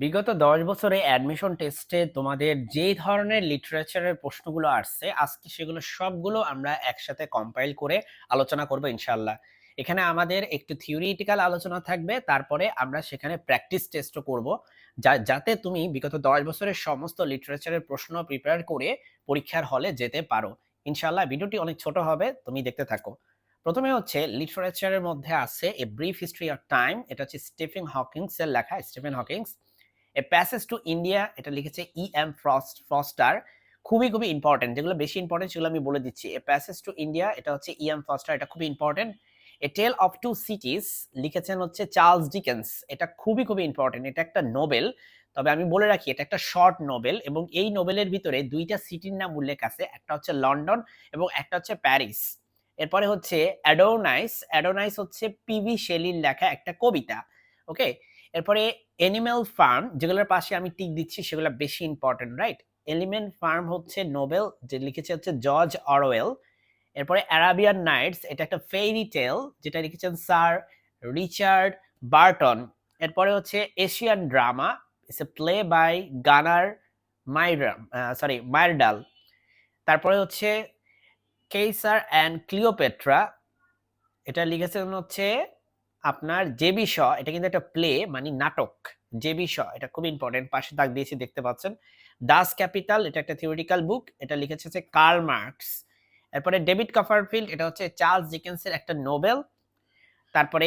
বিগত ১০ বছরে অ্যাডমিশন টেস্টে তোমাদের যেই ধরনের লিটারেচারের প্রশ্নগুলো আসছে, আজকে সেগুলো সবগুলো আমরা একসাথে কম্পাইল করে আলোচনা করব ইনশাআল্লাহ। এখানে আমাদের একটু থিওরিটিক্যাল আলোচনা থাকবে, তারপরে আমরা সেখানে প্র্যাকটিস টেস্টও করব। যাতে তুমি বিগত ১০ বছরের সমস্ত লিটারেচারের প্রশ্ন প্রিপেয়ার করে পরীক্ষার হলে যেতে পারো। ইনশাআল্লাহ ভিডিওটি অনেক ছোট হবে, তুমি দেখতে থাকো। প্রথমে হচ্ছে লিটারেচারের মধ্যে আছে a brief history of time, এটা হচ্ছে স্টিফেন হকিংস এর লেখা, Stephen Hawkings. A passage to India, এটা লিখেছে ফস্টার। খুবই ইম্পর্টেন্ট, যেগুলো বেশি ইম্পর্টেন্ট সেগুলো আমি বলে দিচ্ছি। এ প্যাসেজ টু ইন্ডিয়া, এটা হচ্ছে ফস্টার, এটা খুবই important. A tale of two cities লিখেছেন হচ্ছে চার্লস ডিকেন্স, এটা খুবই ইম্পর্টেন্ট, এটা একটা নোবেল। তবে আমি বলে রাখি এটা একটা শর্ট নোবেল, এবং এই নোবেলের ভিতরে দুইটা সিটির নাম উল্লেখ আছে, একটা হচ্ছে লন্ডন এবং একটা হচ্ছে প্যারিস। এরপরে হচ্ছে অ্যাডোনাইস, অ্যাডোনাইস হচ্ছে পিভি শেলির লেখা একটা কবিতা। ওকে। এরপরে এনিম্যাল ফার্ম, যেগুলোর পাশে আমি টিক দিচ্ছি সেগুলো বেশি ইম্পর্টেন্ট, রাইট? এলিমেন্ট ফার্ম হচ্ছে নোবেল, যে লিখেছে হচ্ছে জর্জ অরওয়েল। এরপরে অ্যারাবিয়ান নাইটস, এটা একটা ফেইরি টেল, যেটা লিখেছেন স্যার রিচার্ড বার্টন। এরপরে হচ্ছে Asian drama, it's a play by Gunnar Myrdal. তারপরে হচ্ছে কেইসার অ্যান্ড ক্লিওপেট্রা, এটা লিখেছেন হচ্ছে আপনার জেবি শ, এটা কিন্তু একটা প্লে মানে নাটক। জেবি শ, এটা খুব ইম্পর্টেন্ট, পাশে দাগ দিয়েছি দেখতে পাচ্ছেন। ডাস ক্যাপিটাল, এটা একটা থিওরিটিক্যাল বুক, এটা লিখেছে হচ্ছে কার্ল মার্কস। এরপরে ডেভিড কপারফিল্ড, এটা হচ্ছে চার্লস ডিকেন্সের একটা নোবেল। তারপরে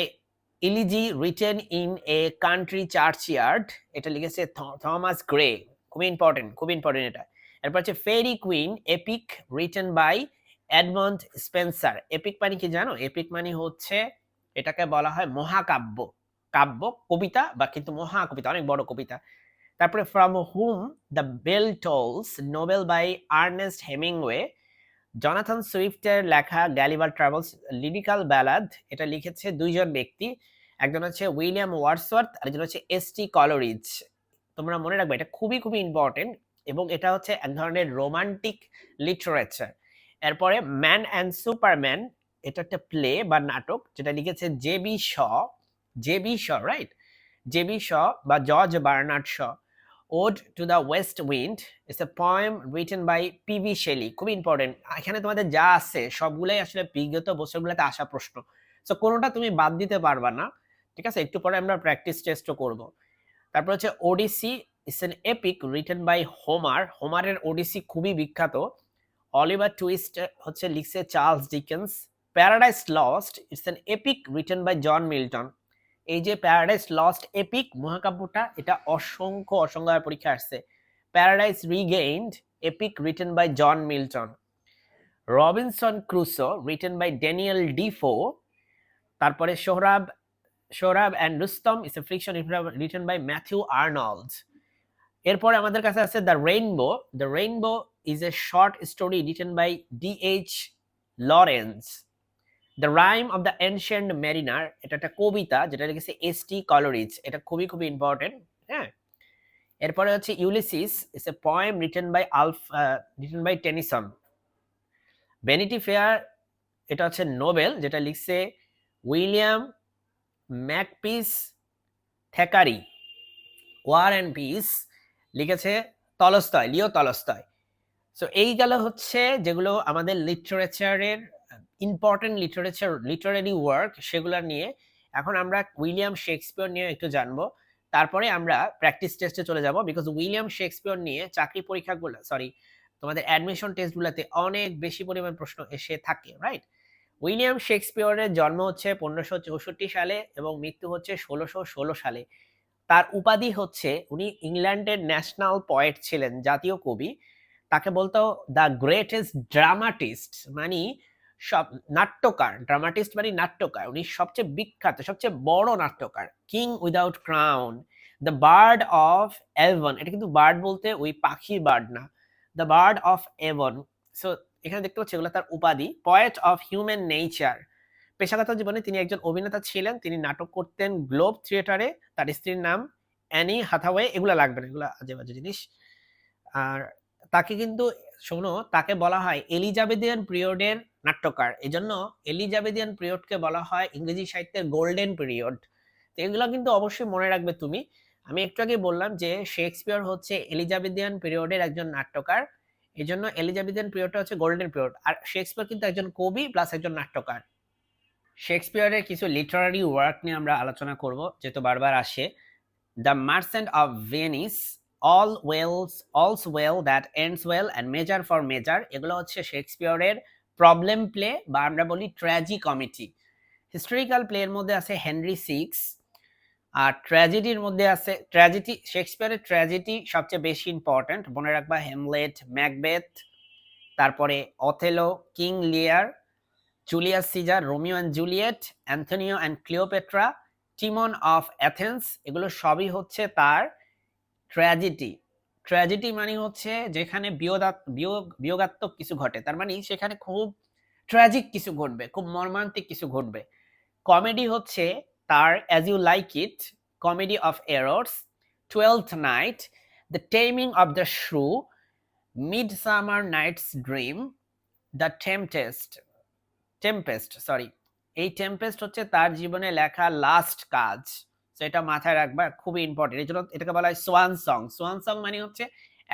elegy written in a country churchyard, এটা লিখেছে থমাস গ্রে, খুবই ইম্পর্টেন্ট এটা। এরপর হচ্ছে faerie queene epic written by Edmund Spenser. Epic মানে কি জানো? এপিক মানে হচ্ছে এটাকে বলা হয় মহাকাব্য, কাব্য, কবিতা বা কিন্তু মহাকবিতা, অনেক বড় কবিতা। তারপরে from whom the bell tolls, novel by Ernest Hemingway. Jonathan সুইফটের লেখা গ্যালিভার ট্রাভেলস লিরিক্যাল ব্যালাড, এটা লিখেছে দুইজন ব্যক্তি, একজন হচ্ছে উইলিয়াম ওয়ার্ডসওয়ার্থ আর একজন হচ্ছে এস.টি. কলরিজ। তোমরা মনে রাখবে এটা খুবই ইম্পর্টেন্ট, এবং এটা হচ্ছে এক ধরনের রোমান্টিক লিটারেচার। এরপরে ম্যান অ্যান্ড সুপারম্যান, এটা একটা প্লে বা নাটক, যেটা লিখেছে JB Shaw, JB Shaw, right? JB Shaw বা George Bernard Shaw. Ode to the west wind, it's a poem written by PV Shelley. খুবই ইম্পর্টেন্ট, এখানে তোমাদের যা আছে সবগুলাই আসলে বিগত বছরগুলোতে আসা প্রশ্ন, সো কোনোটা তুমি বাদ দিতে পারবা না। ঠিক আছে, একটু পরে আমরা প্র্যাকটিস টেস্টও করব। তারপর হচ্ছে Odyssey, it's an epic written by Homer, হোমারের ওডিসি খুবই বিখ্যাত। অলিভার টুইস্ট হচ্ছে লিখছে Charles Dickens. Paradise lost, it's an epic written by John Milton. এই যে প্যারাডাইস লস্ট এপিক মহাকাব্যটা, এটা অসংখ্য পরীক্ষা আসছে। Paradise regained epic written by John Milton. Robinson Crusoe written by Daniel Defoe. তারপরে Sohrab and Rustum, it's a fiction written by Matthew Arnold. এরপরে আমাদের কাছে আছে the rainbow. The rainbow is a short story written by D H. Lawrence. The rime of the ancient mariner, এটা একটা কবিতা যেটা লিখেছে S T. Coleridge, এটা খুবই ইম্পর্টেন্ট। হ্যাঁ। এরপরে হচ্ছে Ulysses, it's a poem written by Tennyson. Vanity fair, এটা হচ্ছে নোবেল, যেটা লিখছে William Makepeace Thackeray. War and peace লিখেছে লিও টলস্টয়। সো এই গেল হচ্ছে যেগুলো আমাদের লিটারেচারের ইম্পর্টেন্ট লিটারেরি ওয়ার্ক, সেগুলো নিয়ে। এখন আমরা উইলিয়াম শেক্সপিয়র নিয়ে একটু জানবো, তারপরে আমরা প্র্যাকটিস টেস্টে চলে যাব, বিকজ উইলিয়াম শেক্সপিয়র নিয়ে চাকরি পরীক্ষাগুলো, তোমাদের অ্যাডমিশন টেস্টগুলোতে অনেক বেশি পরিমাণ প্রশ্ন এসে থাকে, রাইট? উইলিয়াম শেক্সপিয়রের জন্ম হচ্ছে 1564 সালে এবং মৃত্যু হচ্ছে 1616 সালে। তার উপাধি হচ্ছে, উনি ইংল্যান্ডের ন্যাশনাল পয়েট ছিলেন, জাতীয় কবি। তাকে বলতো দ্য গ্রেটেস্ট ড্রামাটিস্ট, মানে সব নাট্যকার, ড্রামাটিস্ট মানে নাট্যকার, উনি সবচেয়ে বিখ্যাত, সবচেয়ে বড় নাট্যকার। King without crown, the bird of Evan, এটা কিন্তু বার্ড বলতে ওই পাখির বার্ড না, the bird of Evan. So এখানে দেখতে পাচ্ছি এগুলো তার উপাধি। পয়েট অফ হিউম্যান নেচার, পেশাগত জীবনে তিনি একজন অভিনেতা ছিলেন, তিনি নাটক করতেন গ্লোব থিয়েটারে। তার স্ত্রীর নাম অ্যানি হাথাওয়ে। এগুলো লাগবে না, এগুলো আজে বাজে জিনিস। আর তাকে কিন্তু, শোনো, তাকে বলা হয় এলিজাবেথিয়ান পিরিয়ডের নাট্যকার, এজন্য এলিজাবেথিয়ান পিরিয়ডকে বলা হয় ইংরেজি সাহিত্যের গোল্ডেন পিরিয়ড। তো এগুলো কিন্তু অবশ্যই মনে রাখবে তুমি। আমি একটু আগে বললাম যে শেক্সপিয়ার হচ্ছে এলিজাবেথিয়ান পিরিয়ডের একজন নাট্যকার, এই জন্য এলিজাবেথিয়ান পিরিয়ডটা হচ্ছে গোল্ডেন পিরিয়ড। আর শেক্সপিয়ার কিন্তু একজন কবি প্লাস একজন নাট্যকার। শেক্সপিয়ারের কিছু লিটারারি ওয়ার্ক নিয়ে আমরা আলোচনা করব, যেহেতু বারবার আসে। The merchant of Venice, all's well that ends well and measure for measure, এগুলো হচ্ছে শেক্সপিয়ারের প্রবলেম প্লে বা আমরা বলি ট্র্যাজি কমেডি। হিস্টোরিক্যাল প্লের মধ্যে আছে হেনরি সিক্স, আর ট্র্যাজেডির মধ্যে আছে ট্র্যাজেডি। শেক্সপিয়ারের ট্র্যাজেডি সবচেয়ে বেশি ইম্পর্টেন্ট, মনে রাখবা হ্যামলেট, ম্যাকবেথ, তারপরে Othello, King Lear, Julius Caesar, Romeo and Juliet, Antonio and Cleopatra, Timon of Athens, এগুলো সবই হচ্ছে তার ট্র্যাজেডি। ট্র্যাজেডি মানে হচ্ছে যেখানে বিয়োগাত্মক কিছু ঘটে, তার মানে সেখানে খুব ট্র্যাজিক কিছু ঘটবে, খুব মর্মান্তিক কিছু ঘটবে। কমেডি হচ্ছে তার as you like it, comedy of errors, twelfth night, the taming of the shrew, midsummer night's dream, the tempest sorry, এই টেম্পেস্ট হচ্ছে তার জীবনে লেখা লাস্ট কাজ। তো এটা মাথায় রাখবা, খুবই ইম্পর্টেন্ট। এই জন্য এটাকে বলা হয় সোয়ান সং। সোয়ান সং মানে হচ্ছে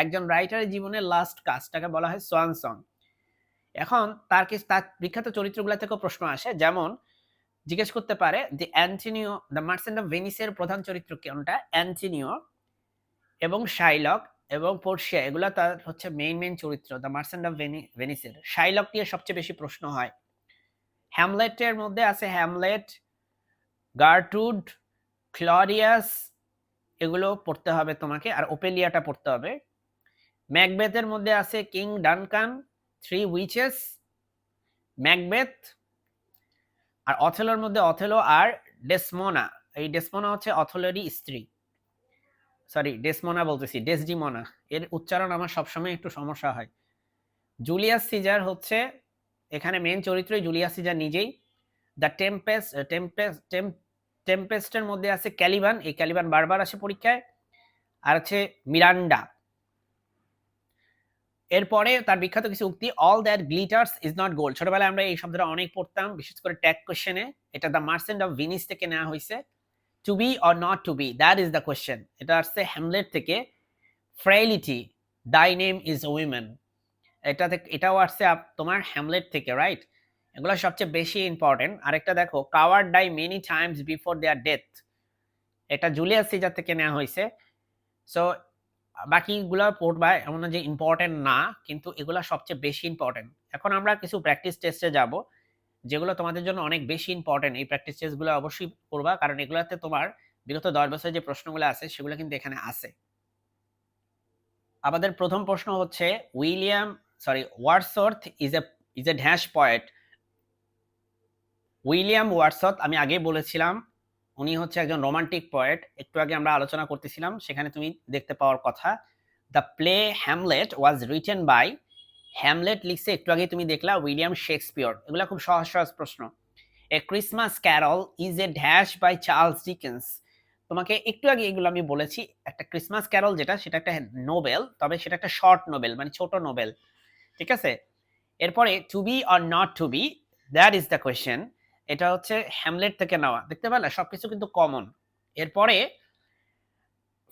একজন রাইটারের জীবনের লাস্ট কাজটাকে বলা হয় সোয়ান সং। এখন তার বিখ্যাত চরিত্রগুলো থেকেও প্রশ্ন আসে, যেমন জিজ্ঞেস করতে পারে যে অ্যান্টনিও, দ্য মার্চেন্ট অফ ভেনিসের প্রধান চরিত্র কোনটা? অ্যান্টনিও এবং শাইলক এবং পোর্শিয়া, এগুলো তার হচ্ছে মেইন চরিত্র দ্য মার্চেন্ট অফ ভেনিসের। শাইলক দিয়ে সবচেয়ে বেশি প্রশ্ন হয়। হ্যামলেটের মধ্যে আছে হ্যামলেট, গার্ট্রুড, ক্লডিয়াস, এগুলো পড়তে হবে তোমাকে, আর ওপেলিয়াটা পড়তে হবে। ম্যাকবেথের মধ্যে আছে King Duncan, three witches, Macbeth. আর অথেলোর মধ্যে অথেলো আর ডেসমোনা। এই ডেসমোনা হচ্ছে অথেলোরই স্ত্রী, সরি ডেসমোনা বলতেছি, ডেসডিমোনা, এর উচ্চারণ আমার সবসময় একটু সমস্যা হয়। জুলিয়াস সিজার হচ্ছে এখানে মেন চরিত্রই জুলিয়াস সিজার নিজেই। দ্য টেম্পেস্টের মধ্যে আছে ক্যালিবান, এই ক্যালিবান বারবার আসে পরীক্ষায়। আর আছে মিরান্ডা। এরপরে তার বিখ্যাত কিছু উক্তি, all that glitters is not gold. ছোটবেলায় আমরা এই শব্দটা অনেক পড়তাম, বিশেষ করে ট্যাগ কোশ্চেনে। এটা দ্য মার্চেন্ট অফ ভেনিস থেকে নেওয়া হয়েছে। To be or not to be, that is the question, এটা আসছে হ্যামলেট থেকে। ফ্রেইলিটি, দাই নেম ইজ উইমেন, এটাও আসছে তোমার হ্যামলেট থেকে, রাইট? এগুলো সবচেয়ে বেশি ইম্পর্টেন্ট। আরেকটা দেখো, coward die many times before their death, এটা জুলিয়াস সিজার থেকে নেওয়া হয়েছে। সো বাকিগুলো পড়বা, এমন না যে ইম্পর্টেন্ট না, কিন্তু এগুলো সবচেয়ে বেশি ইম্পর্টেন্ট। এখন আমরা কিছু প্র্যাকটিস টেস্টে যাব, যেগুলো তোমাদের জন্য অনেক বেশি ইম্পর্টেন্ট। এই প্র্যাকটিস টেস্টগুলো অবশ্যই করবা, কারণ এগুলোতে তোমার বিগত 10 বছরের যে প্রশ্নগুলো আছে সেগুলো কিন্তু এখানে আছে। আমাদের প্রথম প্রশ্ন হচ্ছে, Wordsworth is a dash poet. William Wordsworth, আমি আগেই বলেছিলাম, উনি হচ্ছে একজন রোমান্টিক পয়েট। একটু আগে আমরা আলোচনা করতেছিলাম, সেখানে তুমি দেখতে পাওয়ার কথা। The play Hamlet was written by, Hamlet লিখছে একটু আগে তুমি দেখলা উইলিয়াম শেক্সপিয়র। এগুলো খুব সহজ সহজ প্রশ্ন। A Christmas carol is a dash by Charles Dickens. তোমাকে একটু আগে এগুলো আমি বলেছি। একটা ক্রিসমাস ক্যারল যেটা, সেটা একটা নোবেল, তবে সেটা একটা শর্ট নোবেল, মানে ছোট নোবেল, ঠিক আছে? এরপরে to be or not to be, that is the question, এটা হচ্ছে হ্যামলেট থেকে নেওয়া। দেখতে পেলে সবকিছু কিন্তু কমন। এরপরে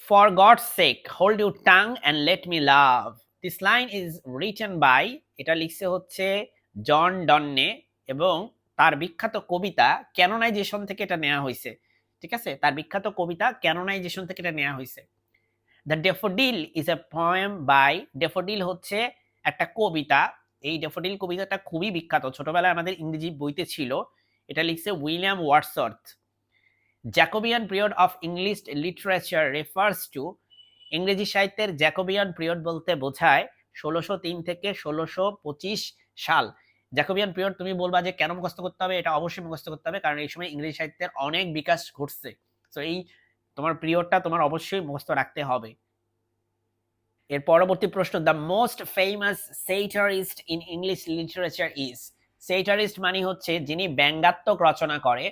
for God's sake hold your tongue and let me love, this line is written by, এটা লিখছে হচ্ছে জন ডন্নে, এবং তার বিখ্যাত কবিতা ক্যানোনাইজেশন থেকে এটা নেওয়া হয়েছে, ঠিক আছে? তার বিখ্যাত কবিতা ক্যানোনাইজেশন থেকে এটা নেওয়া হয়েছে। The daffodil is a poem by, daffodil হচ্ছে একটা কবিতা। এই ডেফোডিল কবিতাটা খুবই বিখ্যাত, ছোটবেলায় আমাদের ইংরেজি বইতে ছিল। এটা লিখছে William Wordsworth. Jacobian period of English literature refers to, ইংরেজি সাহিত্যের জ্যাকোবিয়ান পিরিয়ড বলতে বোঝায় 1603 থেকে 1625 সাল। জ্যাকোবিয়ান পিরিয়ড তুমি বলবা যে কেন মুখস্থ করতে হবে? এটা অবশ্যই মুখস্থ করতে হবে, কারণ এই সময় ইংরেজি সাহিত্যের অনেক বিকাশ ঘটছে। তো এই তোমার পিরিয়ডটা তোমার অবশ্যই মুখস্থ রাখতে হবে। এর পরবর্তী প্রশ্ন, the most famous satirist in English literature is, satirist মানে হচ্ছে যিনি ব্যঙ্গাত্মক রচনা করে,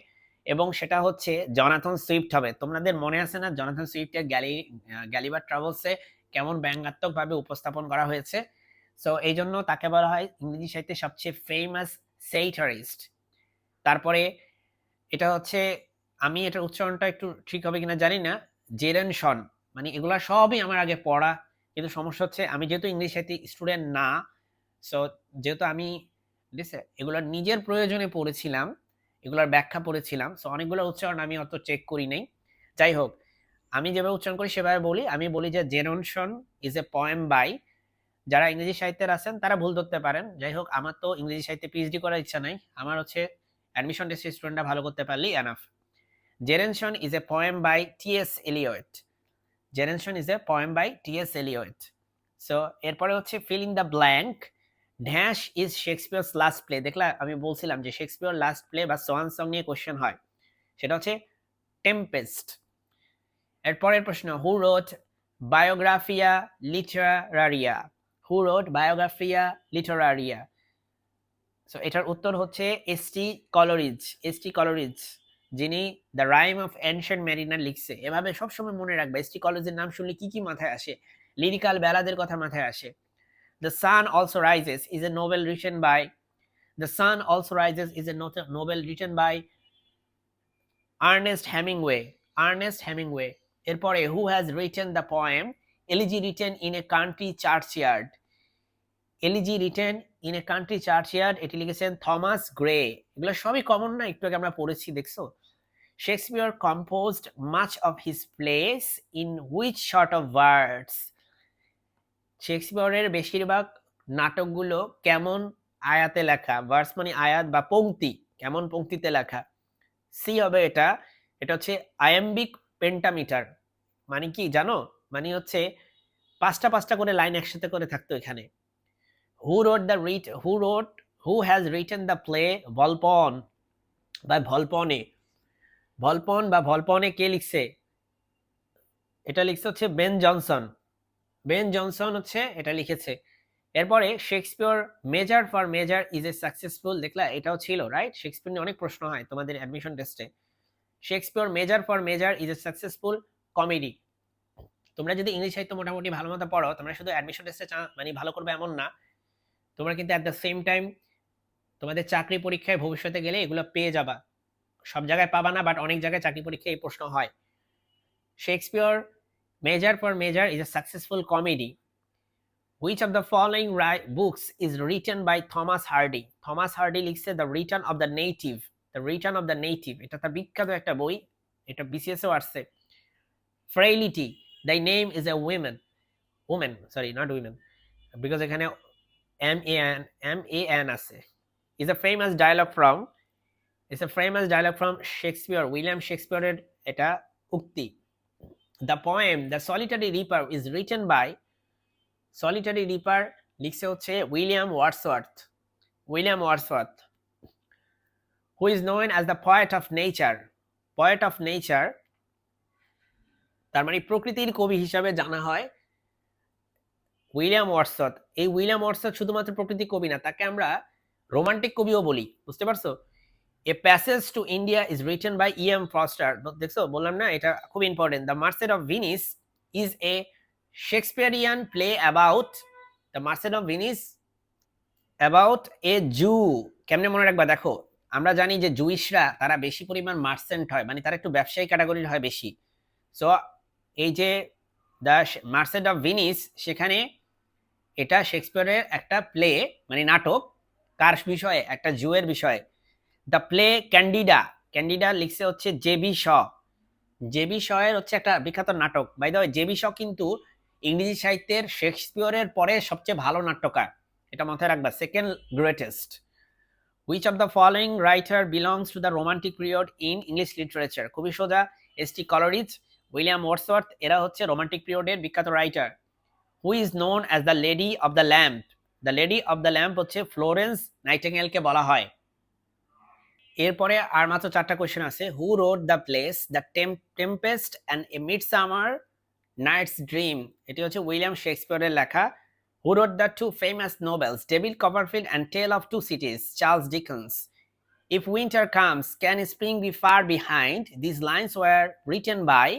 এবং সেটা হচ্ছে জনাথন সুইফট হবে। তোমাদের মনে আছে না জনাথন সুইফটের গ্যালিবার ট্রাভেলসে কেমন ব্যঙ্গাত্মক ভাবে উপস্থাপন করা হয়েছে? সো এই জন্য তাকে বলা হয় ইংরেজি সাহিত্যের সবচেয়ে ফেমাস সেইটারিস্ট। তারপরে এটা হচ্ছে, আমি এটার উচ্চারণটা একটু ঠিক হবে কিনা জানি না, জেরেন শন, মানে এগুলা সবই আমার আগে পড়া, কিন্তু সমস্যা হচ্ছে আমি যেহেতু ইংলিশ সাহিত্যে স্টুডেন্ট না, সো যেহেতু আমি এগুলো নিজের প্রয়োজনে পড়েছিলাম, এগুলোর ব্যাখ্যা পড়েছিলাম, সো অনেকগুলো উচ্চারণ আমি অত চেক করি নাই। যাই হোক, আমি যেভাবে উচ্চারণ করি সেভাবে বলি। আমি বলি যে জেরনসন ইজ এ পোয়েম বাই, যারা ইংরেজি সাহিত্যের আছেন তারা ভুল ধরতে পারেন। যাই হোক, আমার তো ইংরেজি সাহিত্যে পিএইচডি করার ইচ্ছা নাই, আমার হচ্ছে অ্যাডমিশন টেস্টের স্টুডেন্টরা ভালো করতে পারলেই enough. Gerontion is a poem by T S. Eliot. Gerontion is a poem by T S. Eliot. So এরপরে হচ্ছে fill in the blank. Dash is Shakespeare's last play. দেখলা, আমি বলছিলাম যে শেক্সপিয়ার লাস্ট প্লে বা সোয়ান সং নিয়ে কোশ্চেন হয়, সেটা হচ্ছে টেম্পেস্ট। এরপরের প্রশ্ন, হু রোট বায়োগ্রাফিয়া লিটারারিয়া? হু রোট বায়োগ্রাফিয়া লিটারারিয়া? সো এটার উত্তর হচ্ছে এস.টি. কলোরিজ। এস.টি. কলোরিজ, যিনি the rime of ancient mariner লিখছে। এভাবে সবসময় মনে রাখবে, এস.টি. কলোরিজের নাম শুনলে কি কি মাথায় আসে? লিরিক্যাল ব্যালাদের কথা মাথায় আসে। The sun also rises is a novel written by, the sun also rises is a novel written by Ernest Hemingway. Ernest Hemingway. এরপরে, who has written the poem elegy written in a country churchyard? Elegy written in a country churchyard, এটি লিখেছেন Thomas Gray. এগুলো সবই common না, একটু আগে আমরা পড়েছি, দেখছো? Shakespeare composed much of his plays in which short of words? শেক্সপিয়ারের বেশিরভাগ নাটকগুলো কেমন আয়াতে লেখা? ভার্স মানে আয়াত বা পংক্তি, কেমন পংক্তিতে লেখা? সি হবে এটা। এটা হচ্ছে আয়াম্বিক পেন্টামিটার। মানে কি জানো? মানে হচ্ছে পাঁচটা পাঁচটা করে লাইন একসাথে করে থাকতো এখানে। হু হ্যাজ রিটেন দ্য প্লে ভলপন বা ভলপনে? ভলপন বা ভলপনে কে লিখছে? এটা লিখছে হচ্ছে বেন জনসন। বেন জনসন হচ্ছে এটা লিখেছে। এরপরে, Shakespeare measure for measure is a successful. দেখলা, এটাও ছিল, রাইট? শেক্সপিয়ার নিয়ে অনেক প্রশ্ন হয় তোমাদের অ্যাডমিশন টেস্টে। Shakespeare measure for measure is a successful comedy. তোমরা যদি ইংলিশ সাহিত্য মোটামুটি ভালো মতো পড়ো, তোমরা শুধু অ্যাডমিশন টেস্টে মানে ভালো করবে এমন না, তোমরা কিন্তু অ্যাট দ্য সেম টাইম তোমাদের চাকরি পরীক্ষায় ভবিষ্যতে গেলে এগুলো পেয়ে যাবা। সব জায়গায় পাবা না, বাট অনেক জায়গায় চাকরি পরীক্ষায় এই প্রশ্ন হয়। Shakespeare measure for measure is a successful comedy. Which of the following books is written by Thomas Hardy? Thomas Hardy লিখছে the return of the native. The return of the native, এটা তার বিখ্যাত একটা বই, এটা বিসিএস এও আসছে। Frailty, thy name is a woman, sorry, not women, because এখানে man আছে। is a famous dialogue from Shakespeare, William Shakespeare এর এটা উক্তি। The poem The Solitary Reaper is written by, Solitary Reaper লিখছে হচ্ছে William Wordsworth. Who is known as the poet of nature? তার মানে প্রকৃতির কবি হিসাবে জানা হয় উইলিয়াম ওয়ার্ডসওয়ার্থ। এই উইলিয়াম ওয়ার্ডসওয়ার্থ শুধুমাত্র প্রকৃতির কবি না, তাকে আমরা রোমান্টিক কবিও বলি, বুঝতে পারছো? A passage to India is written by E.M. Forster. দেখছো, বললাম না, এটা খুব important. The merchant of Venice is a Shakespearean play about, the merchant of Venice about a Jew. কেমনে মনে রাখবা? দেখো, আমরা জানি যে জুইশরা তারা বেশি পরিমাণ মার্চেন্ট হয়, মানে তারা একটু ব্যবসায়ী ক্যাটাগরির হয় বেশি। সো এই যে দ্য মার্চেন্ট অফ ভিনিস, সেখানে এটা শেক্সপিয়ারের একটা প্লে, মানে নাটক, কার বিষয়ে? একটা জুয়ের বিষয়ে। দ্য প্লে ক্যান্ডিডা লিখছে হচ্ছে জে.বি. শয়ের হচ্ছে একটা বিখ্যাত নাটক। By the way, J B. Shaw কিন্তু ইংরেজি সাহিত্যের শেক্সপিয়ারের পরে সবচেয়ে ভালো নাট্যকার, এটা মাথায় রাখবা, second greatest. Which of the following writer belongs to the romantic period in English literature? খুবই সোজা, এস.টি. কলোরিজ, উইলিয়াম ওয়ার্ডসওয়ার্থ, এরা হচ্ছে রোমান্টিক পিরিয়ডের বিখ্যাত writer. Who is known as the lady of the lamp? The lady of the lamp হচ্ছে Florence নাইটিঙ্গেলকে বলা হয়। এরপরে আর মাত্র 4টা কোশ্চেন আছে। Who wrote the plays the tempest and a midsummer night's dream? এটি হচ্ছে উইলিয়াম শেক্সপিয়ারের লেখা। Who wrote the two famous novels David Copperfield and tale of two cities? Charles Dickens. If winter comes can spring be far behind? This lines were written by,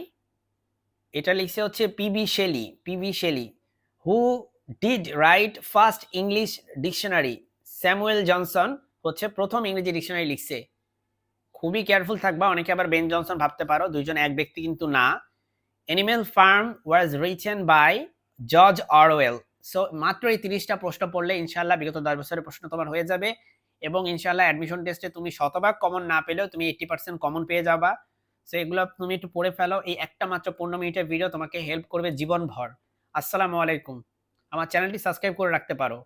এটা লিখছে হচ্ছে PB Shelley. Who did write first English dictionary? Samuel Johnson হচ্ছে প্রথম ইংরেজি dictionary লিখছে। খুবই careful থাকবা, অনেকে আবার বেন জনসন ভাবতে পারো, দুইজন এক ব্যক্তি কিন্তু না। Animal farm was written by George Orwell. So মাত্র এই 30টা প্রশ্ন পড়লে ইনশাআল্লাহ বিগত 10 বছরের প্রশ্ন তোমার হয়ে যাবে এবং ইনশাআল্লাহ অ্যাডমিশন টেস্টে তুমি শতভাগ কমন না পেলেও তুমি 80% কমন পেয়ে যাবা। সো এগুলো তুমি একটু পড়ে ফেলো। এই একটা মাত্র 15 মিনিটের ভিডিও তোমাকে হেল্প করবে জীবনভর। আসসালামু আলাইকুম। আমার চ্যানেলটি সাবস্ক্রাইব করে রাখতে পারো।